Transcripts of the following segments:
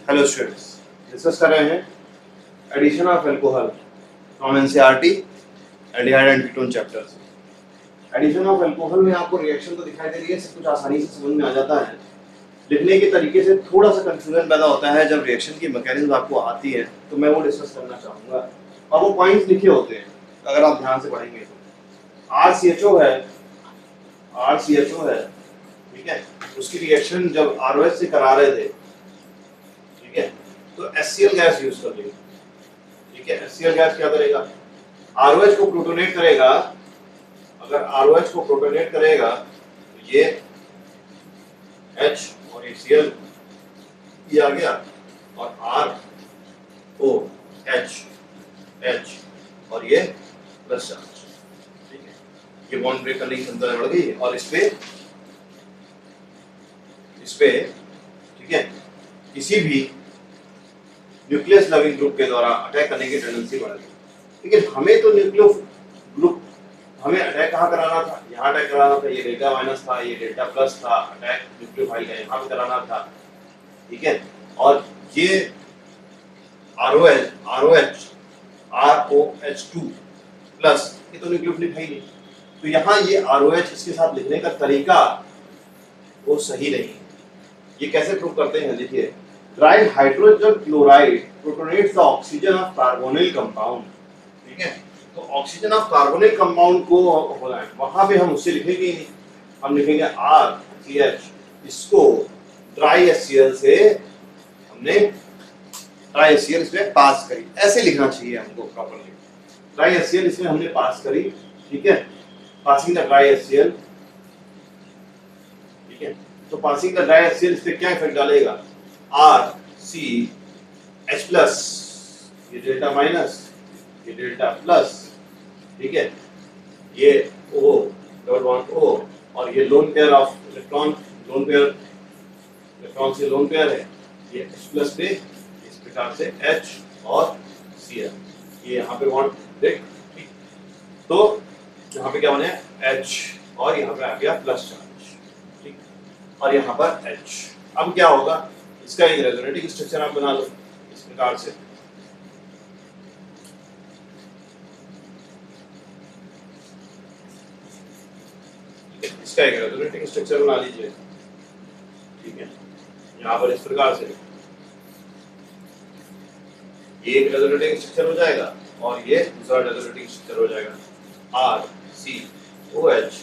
Hello students, discuss कर रहे हैं addition of alcohol from NCERT aldehyde and ketone chapters. Addition of alcohol में आपको रिएक्शन तो दिखाई दे रही है, सब कुछ आसानी से समझ में आ जाता है। लिखने के तरीके से थोड़ा सा कंफ्यूजन पैदा होता है जब रिएक्शन की मैकेनिज्म आपको आती है, तो मैं वो डिस्कस करना चाहूंगा। और वो पॉइंट्स लिखे होते हैं, अगर आप ध्यान से पढ़ेंगे तो RCHO है, ठीक है। उसकी रिएक्शन जब ROH से करा रहे थे, ठीक है, तो HCl गैस यूज कर लेंगे। ठीक है, HCl गैस क्या करेगा, ROH को प्रोटोनेट करेगा। अगर ROH को प्रोटोनेट करेगा तो ये H और ये Cl ये आ गया, और H और ये प्लस चार्ज। ठीक है, ये बॉन्ड ब्रेक करने की क्षमता बढ़ गई और इस पे ठीक है किसी भी न्यूक्लियस लविंग ग्रुप के द्वारा अटैक करने की टेंडेंसी बढ़ गई। लेकिन हमें तो न्यूक्लियो ग्रुप हमें अटैक कहाँ कराना था, यहाँ अटैक कराना था। ये डेल्टा माइनस था, ये डेल्टा प्लस था, अटैक न्यूक्लियोफाइल का यहाँ पे कराना था। ठीक है, और ये ROH2 प्लस ये तो न्यूक्लियोफिलिक है ही नहीं, तो यहाँ ये ROH इसके साथ लिखने का तरीका वो सही नहीं है। ये कैसे प्रूव करते हैं, देखिए, dry hydrogen chloride protonates the oxygen of carbonyl compound. ठीक है, तो ऑक्सीजन ऑफ कार्बोनिल कंपाउंड को होना है, वहां पे हम उससे लिखेंगे ही नहीं, हम लिखेंगे RCH। इसको ड्राई HCl से हमने ड्राई HCl इसमें पास करी, ऐसे लिखना चाहिए हमको प्रॉपर्ली। ड्राई HCl इसमें हमने पास करी, ठीक है, पासिंग द ड्राई HCl। ठीक है, तो पासिंग द ड्राई HCl इस पे क्या इफेक्ट डालेगा, RCH प्लस, ये डेल्टा माइनस, ये डेल्टा प्लस। ठीक है, ये O डबल बॉन्ड O, और ये lone pair of electron, lone pair electron से लोन पेयर है, ये H प्लस पे इस प्रकार से H और Cl, ये यहाँ पे बॉन्ड ब्रेक। ठीक, तो यहाँ पे क्या बने H और यहाँ पे आ गया प्लस चार्ज, ठीक, और यहाँ पर H। अब क्या होगा, इसका एक रेजोनेटिंग स्ट्रक्चर आप बना लो इस प्रकार से। इसका एक रेजोनेटिंग स्ट्रक्चर बना लीजिए। ठीक है, यहाँ पर इस प्रकार से ये एक रेजोनेटिंग स्ट्रक्चर हो जाएगा और ये दूसरा रेजोनेटिंग स्ट्रक्चर हो जाएगा, RCOH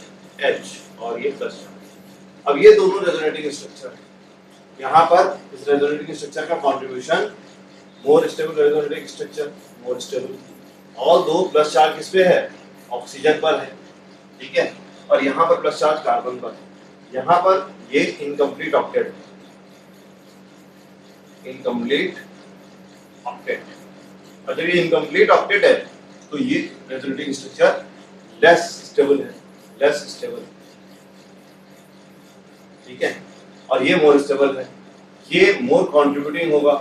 H और ये प्लस चार्ज। अब ये दोनों रेजोनेटिंग स्ट्रक्चर, यहाँ पर इस रेजोनेटिंग स्ट्रक्चर का contribution, more stable resonating structure, more stable, और दो प्लस चार्ज किस पे है, ऑक्सीजन पर है। ठीक है, और यहाँ पर प्लस चार्ज कार्बन पर है। यहाँ पर ये इनकम्प्लीट ऑक्टेट, और जब ये इनकम्प्लीट ऑक्टेट है तो ये रेजोनेटिंग स्ट्रक्चर लेस स्टेबल। ठीक है, और ये मोर स्टेबल है, ये मोर कंट्रीब्यूटिंग होगा,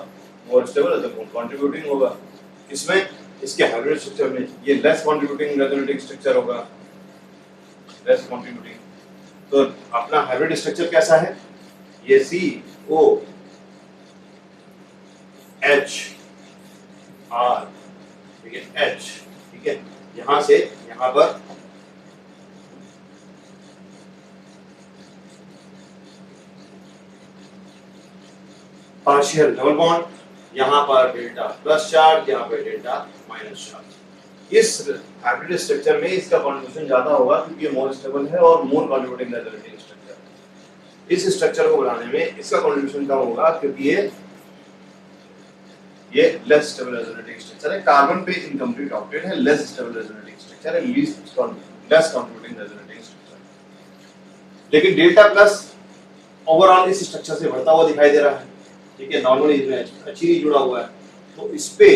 मोर स्टेबल है तो मोर कंट्रीब्यूटिंग होगा। इसमें इसके हाइब्रिड स्ट्रक्चर में ये लेस कंट्रीब्यूटिंग रेजोनेटिंग स्ट्रक्चर होगा, लेस कंट्रीब्यूटिंग। तो अपना हाइब्रिड स्ट्रक्चर कैसा है, ये COH R, ठीक है, H, ठीक है, यहां से यहां पर पार्शियल डबल बॉन्ड, यहाँ पर डेल्टा प्लस चार्ज, यहाँ पर डेल्टा माइनस चार्ज। इस हाइब्रिड स्ट्रक्चर में इसका कंट्रीब्यूशन ज्यादा होगा क्योंकि ये मोर स्टेबल है और मोर कंट्रीब्यूटिंग रेजोनेटिंग स्ट्रक्चर। इस स्ट्रक्चर को बनाने में इसका कंट्रीब्यूशन कम होगा क्योंकि ये लेस स्टेबल रेजोनेटिंग स्ट्रक्चर है। कार्बन पे इनकम्प्लीट ऑक्टेट है, लेस स्टेबल रेजोनेटिंग स्ट्रक्चर है, लेस कंट्रीब्यूटिंग रेजोनेटिंग स्ट्रक्चर। लेकिन डेल्टा प्लस ओवरऑल इस स्ट्रक्चर से बढ़ता हुआ दिखाई दे रहा है। ठीक है, नॉर्मली इसमें HCl जुड़ा हुआ है, तो इस पे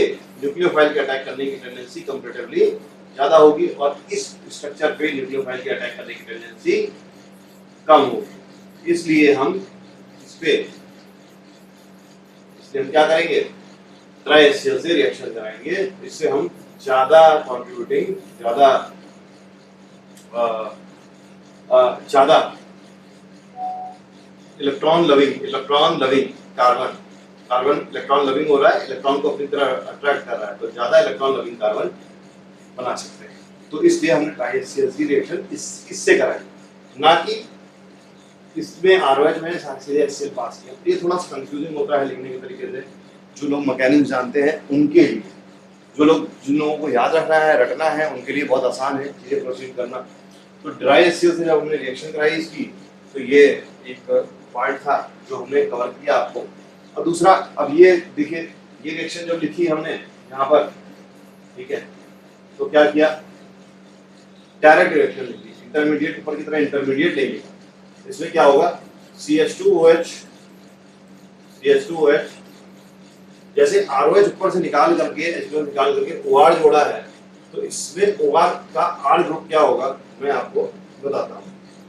न्यूक्लियोफाइल के अटैक करने की टेंडेंसी कंपैरेटिवली ज्यादा होगी और इस स्ट्रक्चर पे न्यूक्लियोफाइल के अटैक करने की टेंडेंसी कम होगी। इसलिए हम क्या करेंगे, ड्राई HCl से रिएक्शन कराएंगे, इससे हम ज्यादा कंट्रीब्यूटिंग, ज्यादा electron loving carbon carbon electron loving हो रहा है, इलेक्ट्रॉन को अपनी तरह अट्रैक्ट कर रहा है, तो ज्यादा इलेक्ट्रॉन लविंग कार्बन बना सकते हैं। तो इसलिए हमने ट्राई-HCl रिएक्शन इससे कराई, ना कि इसमें ROH में सीधे HCl पास किया। ये थोड़ा सा कंफ्यूजिंग होता है लिखने के तरीके से, जो लोग मैकेनिक्स जानते हैं उनके लिए, जिन लोगों को याद रखना है, रटना है, उनके लिए बहुत आसान है चीजें प्रोसीड करना। तो ड्राई HCl से जब हमने रिएक्शन कराई इसकी, तो ये एक पार्ट था जो हमने कवर किया आपको। और दूसरा, अब ये देखिए, ये रिएक्शन जब लिखी हमने यहाँ पर, ठीक है, तो क्या किया, डायरेक्ट रिएक्शन लिखी, इंटरमीडिएट ऊपर की तरह इंटरमीडिएट ले लिया। इसमें क्या होगा, CH2OH, जैसे ROH ऊपर से निकाल करके H2O निकाल करके OR जोड़ा है, तो इसमें OR का R ग्रुप क्या होगा मैं आपको बताता हूँ,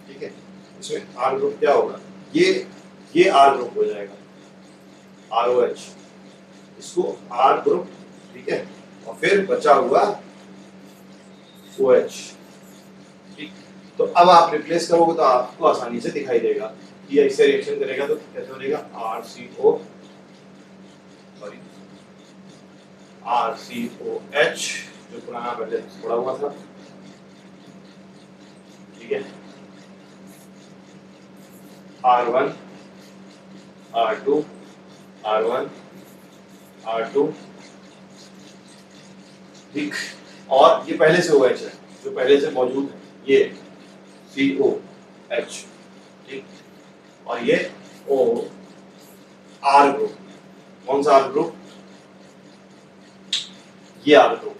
ठीक है। इसमें R ग्रुप क्या होगा, ये R ग्रुप हो जाएगा, ROH, इसको R ग्रुप, ठीक है, और फिर बचा हुआ OH, ठीक। तो अब आप रिप्लेस करोगे तो आपको आसानी से दिखाई देगा कि ऐसे रिएक्शन करेगा तो कैसे बनेगा, RCOH, जो पुराना पहले पड़ा हुआ था, ठीक है, R1 R2 R1 R2, ठीक। और ये पहले से OH है, जो पहले से मौजूद है, ये COH, ठीक। और ये O, R ग्रुप, कौन सा R ग्रुप, ये R ग्रुप,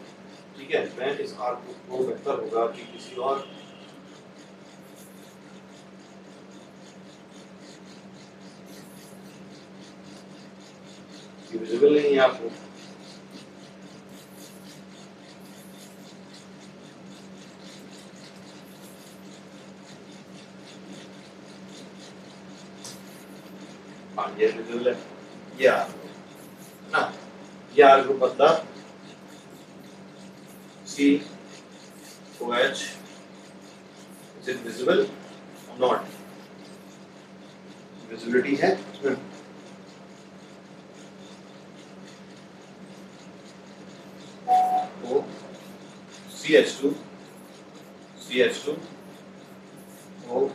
ठीक है। मैं इस R ग्रुप को बेहतर होगा कि किसी और विजिबल नहीं है आपको, ये विजिबल है, ये R ग्रुप ना, ये R ग्रुप मतलब COH, is it visible or not? Visibility है इसमें, O CH2 OH,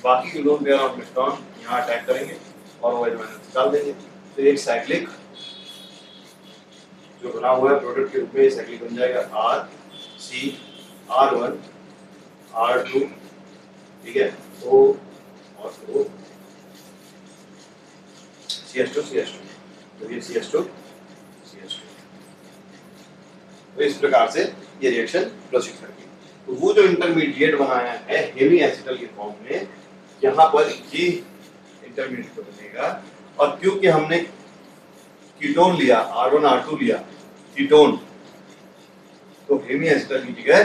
बाकी के लोन पेयर ऑफ इलेक्ट्रॉन यहाँ अटैक करेंगे और OH माइनस निकाल देंगे। तो एक साइक्लिक जो बना हुआ है प्रोडक्ट के रूप में, साइक्लिक बन जाएगा RC R1 R2, ठीक है, O और O CH2, तो ये CH2 तो इस प्रकार से ये रिएक्शन प्रोसीड करेगी। तो वो जो इंटरमीडिएट बनाया है हेमी एसिटल के फॉर्म में, यहाँ पर ये इंटरमीडिएट बनेगा, और क्योंकि हमने कीटोन लिया, R1 R2 लिया कीटोन, तो हेमी एसिटल की जगह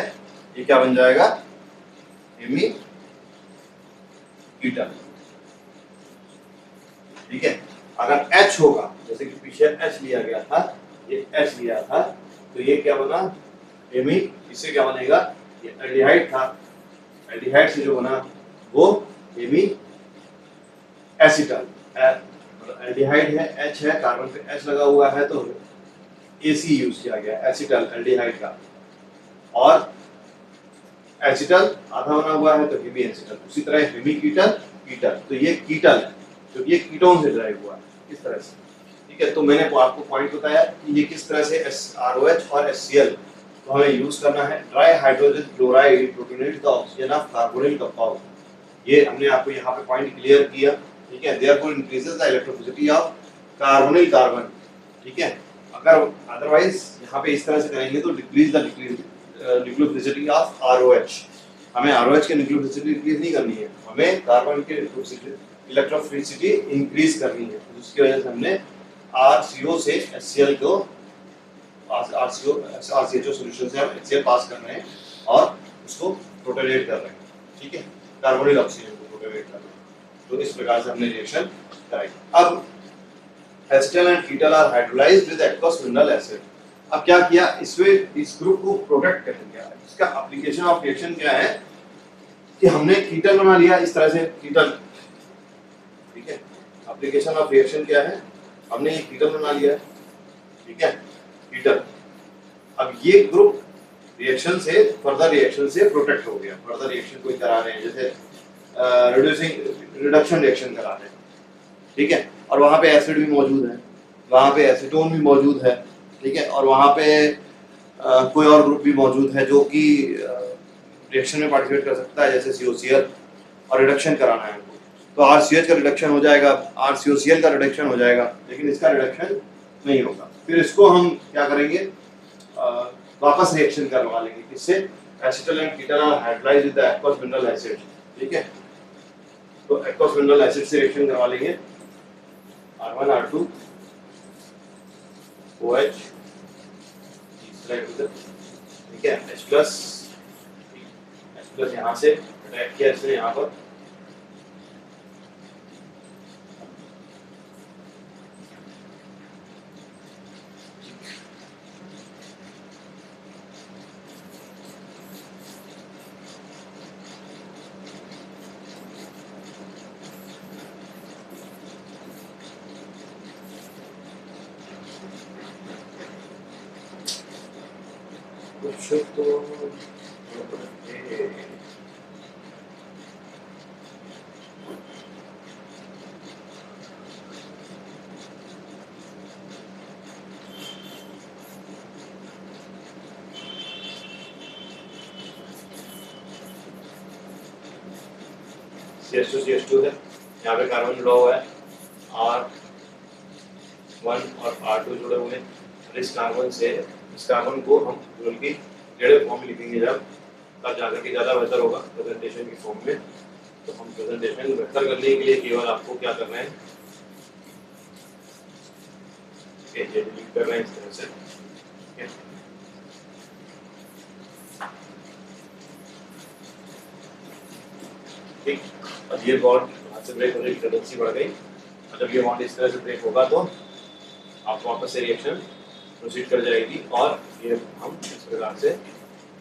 ये क्या बन जाएगा, हेमी कीटन, ठीक है। अगर H होगा, जैसे कि पीछे H लिया गया था, ये H लिया था, तो ये क्या बना, हेमी, इससे क्या बनेगा, ये एल्डिहाइड था, एल्डिहाइड से जो बना वो हेमी एसिटल, एल्डिहाइड है, H है, कार्बन पे H लगा हुआ है, तो AC यूज किया गया एसिटल एल्डिहाइड का, और एसिटल आधा बना हुआ है तो हेमी एसिटल। उसी तरह हेमी कीटल, तो ये कीटल है क्योंकि ये कीटोन से ड्राइव हुआ है, इस तरह से, ठीक है। तो मैंने आपको पॉइंट बताया कि ये किस तरह से ROH और HCl तो हमें यूज करना है। Dry hydrogen chloride protonate the oxygen of carbonyl compound, ये हमने आपको यहाँ पे पॉइंट क्लियर किया, ठीक है। Therefore increases the electrophilicity of carbonyl carbon, ठीक है। अगर अदरवाइज यहाँ पे इस तरह से करेंगे तो decrease the nucleophilicity of ROH, हमें ROH के न्यूक्लियोफिलिसिटी डिक्रीज नहीं करनी है, हमें कार्बन के इलेक्ट्रोफिलिसिटी इंक्रीज करनी है। जिसकी वजह से हमने RCO से HCl को, RCHO सॉल्यूशन से हम HCl पास कर रहे हैं और उसको प्रोटोनेट कर रहे हैं, ठीक है, कार्बोनिल ऑक्सीजन को प्रोटोनेट कर रहे हैं। तो इस प्रकार से हमने रिएक्शन कराई। अब acetal and ketal are hydrolysed with aqueous mineral acid. अब क्या किया, इसमें इस ग्रुप को प्रोटेक्ट कर दिया। इसका एप्लीकेशन ऑफ रिएक्शन क्या है कि हमने कीटल बना लिया, इस तरह से कीटल, ठीक है, एप्लीकेशन ऑफ रिएक्शन क्या है, हमने ये कीटन बना लिया है, ठीक है, कीटन। अब ये ग्रुप रिएक्शन से, फर्दर रिएक्शन से प्रोटेक्ट हो गया। फर्दर रिएक्शन कोई करा रहे हैं, जैसे रिडक्शन रिएक्शन करा रहे हैं, ठीक है, और वहाँ पे एसिड भी मौजूद है, वहाँ पे एसीटोन भी मौजूद है, ठीक है, और वहाँ पे कोई और ग्रुप भी मौजूद है जो कि रिएक्शन में पार्टिसिपेट कर सकता है, जैसे COCl, और रिडक्शन कराना है हमको, तो RCH का रिडक्शन हो जाएगा, RCOCl का रिडक्शन हो जाएगा, लेकिन इसका रिडक्शन नहीं होगा। फिर इसको हम क्या करेंगे, वापस रिएक्शन करवा लेंगे, किससे, acetal and ketone are hydrolysed with the aqueous mineral acid, ठीक है, तो एक्वस मिनरल एसिड से रिएक्शन करवा लेंगे, R1 R2 OH, ठीक है, H+ यहाँ से अटैक किया इसने यहाँ पर, कुछ तो CH2 है, यहाँ पे कार्बन जुड़ा हुआ है, R1 और R2 जुड़े हुए हैं, और इस कार्बन को हम बल्कि जेड फॉर्म में लिखेंगे जब, तब जाकर के ज़्यादा बेहतर होगा प्रेजेंटेशन की फॉर्म में। तो हम प्रेजेंटेशन बेहतर करने के लिए केवल आपको क्या करना है, ये डिलीट करना है इस तरह से, ठीक। अब ये बॉन्ड हाथ से ब्रेक होने की टेंडेंसी बढ़ गई, और जब ये बॉन्ड इस तरह से ब्रेक होगा तो आप वापस से रिएक्शन प्रोसीड कर जाएगी, और ये हम इस प्रकार से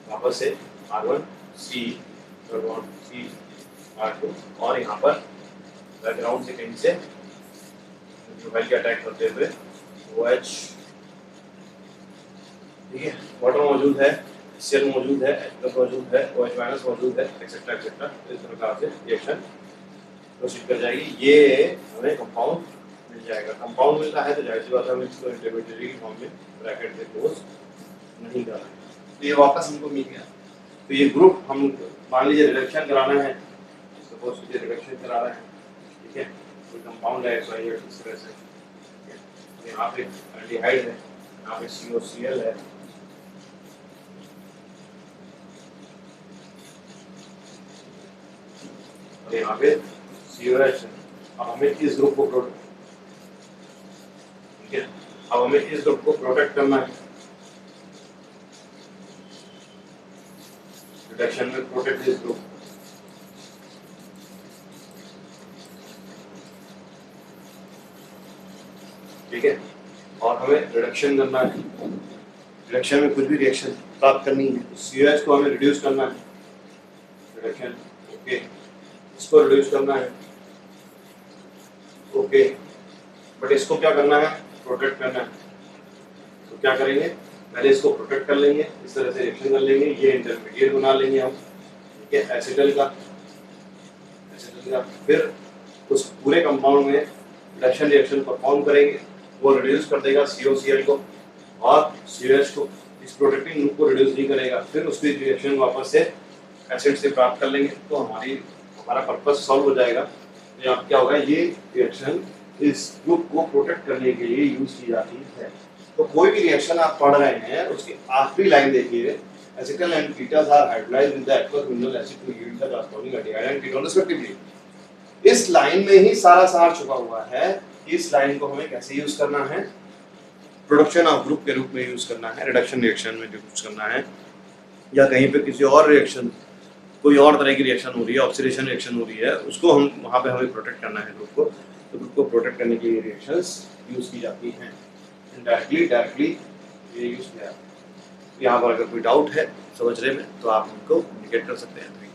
वापस से R1C R2, और यहाँ पर बैकग्राउंड से कहीं से प्रोफाइल के अटैक करते हुए OH, ठीक है, वाटर मौजूद है, Cl मौजूद है, H+ मौजूद है, OH- मौजूद है, एक्सेट्रा एक्सेट्रा, इस प्रकार से रिएक्शन प्रोसीड कर जाएगी। ये हमें कंपाउंड मिल जाएगा। कंपाउंड मिलता है तो जाहिर सी बात है हम इसको इंटरमीडिएट फॉर्म में ब्रैकेट से क्लोज नहीं कर रहे, तो ये वापस हमको मिल गया। तो ये ग्रुप हम मान लीजिए रिडक्शन कराना है, सपोज मुझे रिडक्शन कराना है, ठीक है, कोई कंपाउंड है XYZ इस तरह से, यहाँ पे एल्डिहाइड है, यहाँ पे COCl है, और यहाँ पे COH है। अब हमें इस ग्रुप को ठीक है, अब हमें इस ग्रुप को प्रोटेक्ट करना है, रिडक्शन में प्रोटेक्ट दिस ग्रुप, ठीक है, और हमें रिडक्शन करना है, रिडक्शन में कुछ भी रिएक्शन प्राप्त करनी है, COH को हमें रिड्यूस करना है, रिडक्शन, ओके, इसको रिड्यूस करना है, ओके, बट इसको क्या करना है, प्रोटेक्ट करना है। तो क्या करेंगे, पहले इसको प्रोटेक्ट कर लेंगे, इस तरह से रिएक्शन कर लेंगे, ये इंटरमीडिएट बना लेंगे हम, ठीक है, एसिटल का, फिर उस पूरे कंपाउंड में रिडक्शन रिएक्शन परफॉर्म करेंगे, वो रिड्यूस कर देगा COCl को, और COH को, इस प्रोटेक्टिंग ग्रुप को रिड्यूस नहीं करेगा, फिर उसकी रिएक्शन वापस से एसिड से प्राप्त कर लेंगे, तो हमारा पर्पस सॉल्व हो जाएगा। यहाँ क्या होगा, ये रिएक्शन इस ग्रुप को प्रोटेक्ट करने के लिए यूज की जाती है। तो कोई भी रिएक्शन आप पढ़ रहे हैं उसकी आखिरी लाइन देखिए, acetal and ketones are hydrolysed with the aqueous mineral acid to yield the transforming aldehyde and ketone respectively. इस लाइन में ही सारा सार छुपा हुआ है। इस लाइन को हमें कैसे यूज करना है, प्रोडक्शन ऑफ ग्रुप के रूप में यूज करना है, रिडक्शन रिएक्शन में यूज करना है, या कहीं पे किसी और रिएक्शन, कोई और तरह की रिएक्शन हो रही है, ऑक्सीडेशन रिएक्शन हो रही है, उसको हम वहाँ पे हमें प्रोटेक्ट करना है ग्रुप को, तो ग्रुप को प्रोटेक्ट करने के लिए रिएक्शंस यूज की जाती हैं। डायरेक्टली ये यूज किया। यहाँ पर अगर कोई डाउट है समझने में तो आप उनको कम्युनिकेट कर सकते हैं।